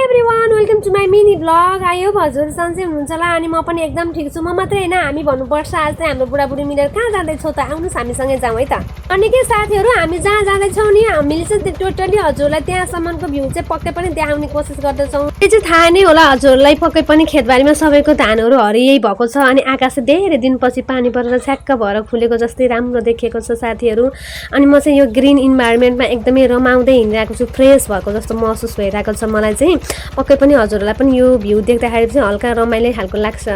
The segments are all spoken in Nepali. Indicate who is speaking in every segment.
Speaker 1: Everyone welcome to my mini vlog. आयो हजुर सन्चै हुनुहुन्छ होला अनि म पनि एकदम ठिक छु। म मात्रै होइन हामी भन्नुपर्छ आज चाहिँ हाम्रो बुढाबुढी मिलेर कहाँ जाँदैछौँ त, आउनुहोस् हामीसँगै जाउँ है त। अनि के साथीहरू हामी जहाँ जाँदैछौँ नि हामीले चाहिँ टोटली हजुरलाई त्यहाँसम्मको भ्यू चाहिँ पक्कै पनि देखाउने कोसिस गर्दैछौँ। यो चाहिँ थाहा नै होला हजुरलाई, पक्कै पनि खेतबारीमा सबैको धानहरू हरियै भएको छ अनि आकाश धेरै दिनपछि पानी परेर छ्याक्क भएर खुलेको जस्तै राम्रो देखिएको छ साथीहरू। अनि म चाहिँ यो ग्रिन इन्भाइरोमेन्टमा एकदमै रमाउँदै हिँडिरहेको छु, फ्रेस भएको जस्तो महसुस भइरहेको छ मलाई चाहिँ। पक्कै पनि हजुरहरूलाई पनि यो भ्यू देख्दाखेरि चाहिँ हल्का रमाइलो खालको लाग्छ।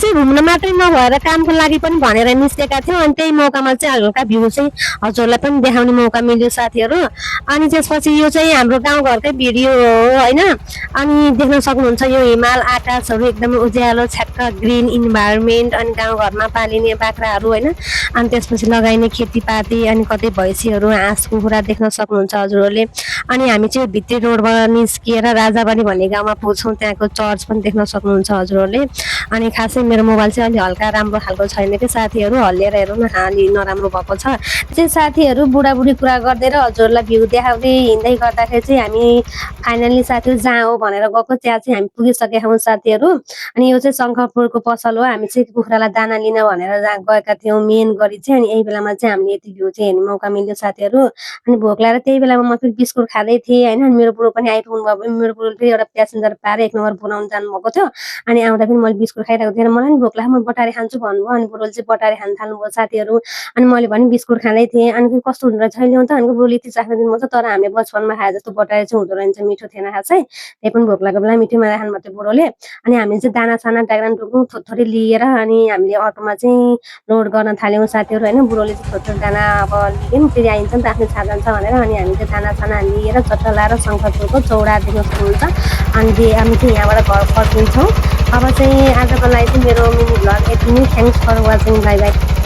Speaker 1: चाहिँ घुम्न मात्रै नभएर कामको लागि पनि भनेर निस्केका थियौँ अनि त्यही मौकामा चाहिँ हल्का भ्यू चाहिँ हजुरलाई पनि देखाउने मौका मिल्यो साथीहरू। अनि त्यसपछि यो चाहिँ हाम्रो गाउँघरकै भिडियो हो होइन। अनि देख्न सक्नुहुन्छ यो हिमाल आकाशहरू एकदमै उज्यालो छ्याक्क ग्रिन इन्भाइरोमेन्ट अनि गाउँघरमा पालिने बाख्राहरू होइन। अनि त्यसपछि लगाइने खेतीपाती अनि कतै भैँसीहरू हाँस कुखुरा देख्न सक्नुहुन्छ हजुरहरूले। अनि हामी चाहिँ भित्री रोडबाट निस्किएर राजाबारी भन्ने गाउँमा पुग्छौँ, त्यहाँको चर्च पनि देख्न सक्नुहुन्छ हजुरहरूले। अनि खासै मेरो मोबाइल चाहिँ अलि हल्का राम्रो खालको छैन कि साथीहरू, हल्लिएर हेर्नु न अलि नराम्रो भएको छ। चाहिँ साथीहरू बुढाबुढी कुरा गर्दै र हजुरलाई भ्यू देखाउँदै हिँड्दै गर्दाखेरि चाहिँ हामी फाइनल्ली साथीहरू जहाँ हो भनेर गएको त्यहाँ चाहिँ हामी पुगिसकेका हौँ साथीहरू। अनि यो चाहिँ शङ्खपुरको पसल हो, हामी चाहिँ कुखुरालाई दाना लिन भनेर जहाँ गएका थियौँ मेन गरी चाहिँ। अनि यही बेलामा चाहिँ हामीले यति भ्यू चाहिँ हेर्ने मौका मिल्यो साथीहरू। अनि भोक लागेर त्यही बेलामा म फेरि बिस्कुट खाँदै थिएँ होइन। अनि मेरो बुढो पनि आइपुग्नु भयो, मेरो बुढोले फेरि एउटा प्यासेन्जर पाएर 1 नम्बर बनाउनु जानुभएको थियो। अनि आउँदा पनि मैले बिस्कुट खाइरहेको थिएँ, मलाई पनि भोक लाग्यो, म बटारे खान्छु भन्नुभयो। अनि बुढोले चाहिँ बटारे खान थाल्नुभयो साथीहरू। अनि मैले पनि बिस्कुट खाँदै थिएँ। अनि कस्तो हुँदो रहेछ ल्याउँ त, अनि बुढोले यति चाख्न दिनुभएको छ। तर हामीले बचपनमा खाए जस्तो बटारे चाहिँ हुँदो रहेछ, मिठो थिएन खासै। त्यही पनि भोक लागेको बेला मिठो माया खानुभएको थियो बुढोले। अनि हामीले चाहिँ दाना साना डाग्रान डुक्नु थोरै लिएर अनि हामीले अटोमा चाहिँ लोड गर्न थाल्यौँ साथीहरू होइन। बुढोले चाहिँ थोरै दाना अब लियौँ, फेरि आइन्छ नि त आफ्नो छा जान्छ भनेर। अनि हामी चाहिँ दाना साना लिएर चट्ट लाएर शङ्खपुरको चौडा देख्न सक्नुहुन्छ। अनि हामी चाहिँ यहाँबाट घर फर्किन्छौँ। अब चाहिँ आजको लागि चाहिँ मेरो मिनी भ्लग यति नै। Thanks for watching, bye by.